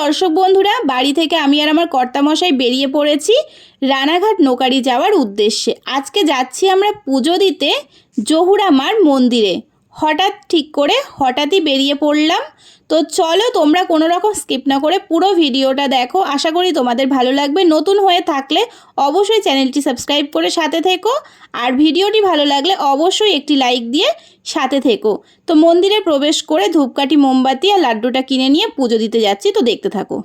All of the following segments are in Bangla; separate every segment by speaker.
Speaker 1: দর্শক বন্ধুরা, বাড়ি থেকে আমি আর আমার কর্তামশাই বেরিয়ে পড়েছি রানাঘাট নোকারি যাওয়ার উদ্দেশ্যে। আজকে যাচ্ছি আমরা পুজো দিতে জহুরা মার মন্দিরে। হঠাৎই বেরিয়ে পড়লাম। তো চলো, তোমরা কোনো রকম স্কিপ না করে পুরো ভিডিওটা দেখো। আশা করি তোমাদের ভালো লাগবে। নতুন হয়ে থাকলে অবশ্যই চ্যানেলটি সাবস্ক্রাইব করে সাথে থেকো, আর ভিডিওটি ভালো লাগলে অবশ্যই একটি লাইক দিয়ে সাথে থেকো। তো মন্দিরে প্রবেশ করে ধূপকাঠি, মোমবাতি আর লাড্ডুটা কিনে নিয়ে পুজো দিতে যাচ্ছি। তো দেখতে থাকো।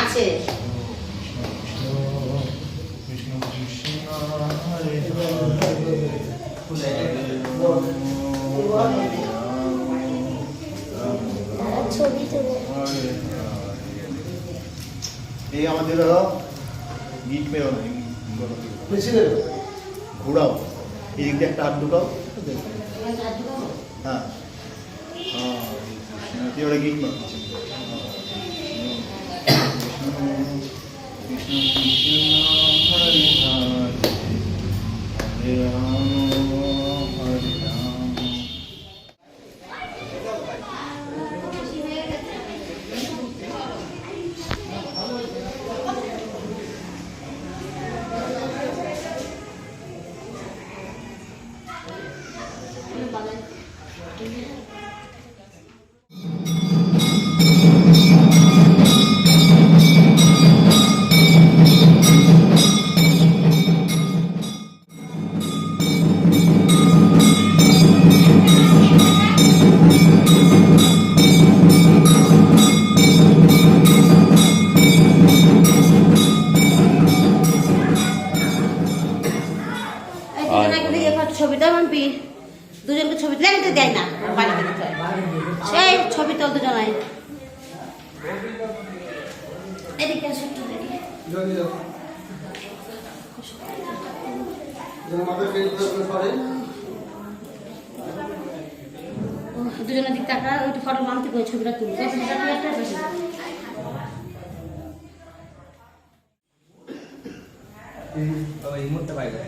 Speaker 1: আছে
Speaker 2: এই আমাদের গিট মেরো ঘোরাও, এই দিক দিয়ে একটা হাত ঢুকাও। হ্যাঁ তুই ওরা গিট মার।
Speaker 3: ছবিটা মানবি, দুজনকে ছবি তুলে দেয় না, বাড়িতে দিতে হয় সেই ছবি তো দুজনাই এদিকে দুজনের দিক টাকা ওইটা ফটো মানতে করে ছবিটা তুলতে
Speaker 4: এই মুহূর্তে বাইরে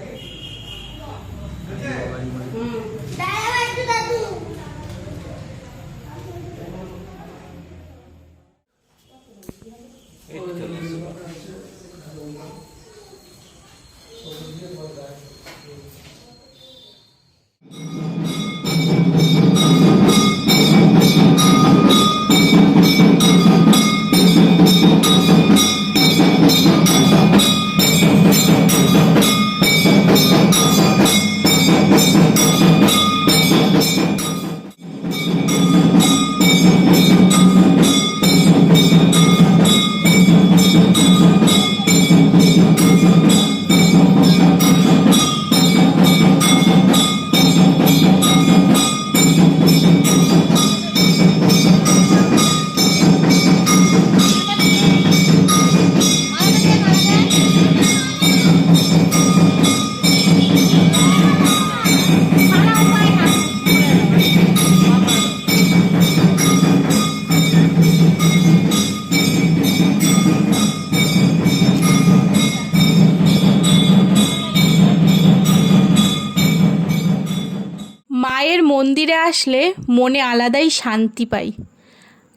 Speaker 1: মায়ের মন্দিরে আসলে মনে আলাদাই শান্তি পাই।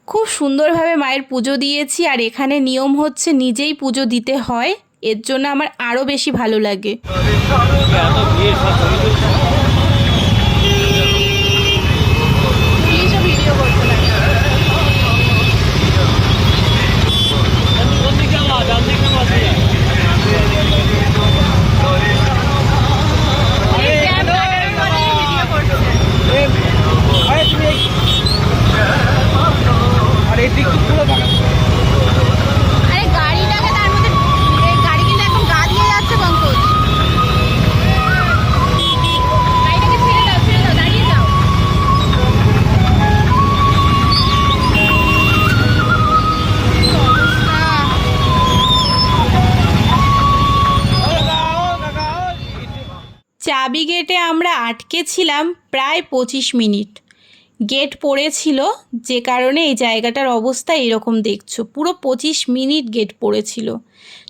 Speaker 1: খুব সুন্দরভাবে মায়ের পুজো দিয়েছি। আর এখানে নিয়ম হচ্ছে নিজেই পুজো দিতে হয়, এর জন্য আমার আরও বেশি ভালো লাগে। পুলিশও ভিডিও করতে লাগে। আরে গাড়িটাকে তার মধ্যে এই গাড়ি কিন্তু একদম গা দিয়ে যাচ্ছে পঙ্কজ। গাড়িটাকে ছেড়ে দাও দাঁড়িয়ে যাও। চাবি গেটে আমরা আটকে ছিলাম প্রায় 25 মিনিট। গেট পড়েছিল, যে কারণে এই জায়গাটার অবস্থা এরকম দেখছো। পুরো 25 মিনিট গেট পড়েছিল।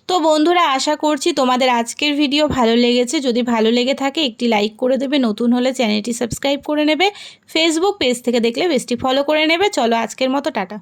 Speaker 1: তো বন্ধুরা, আশা করছি তোমাদের আজকের ভিডিও ভালো লেগেছে। যদি ভালো লেগে থাকে একটি লাইক করে দেবে, নতুন হলে চ্যানেলটি সাবস্ক্রাইব করে নেবে, ফেসবুক পেজ থেকে দেখলে পেজটি ফলো করে নেবে। চলো আজকের মতো টাটা।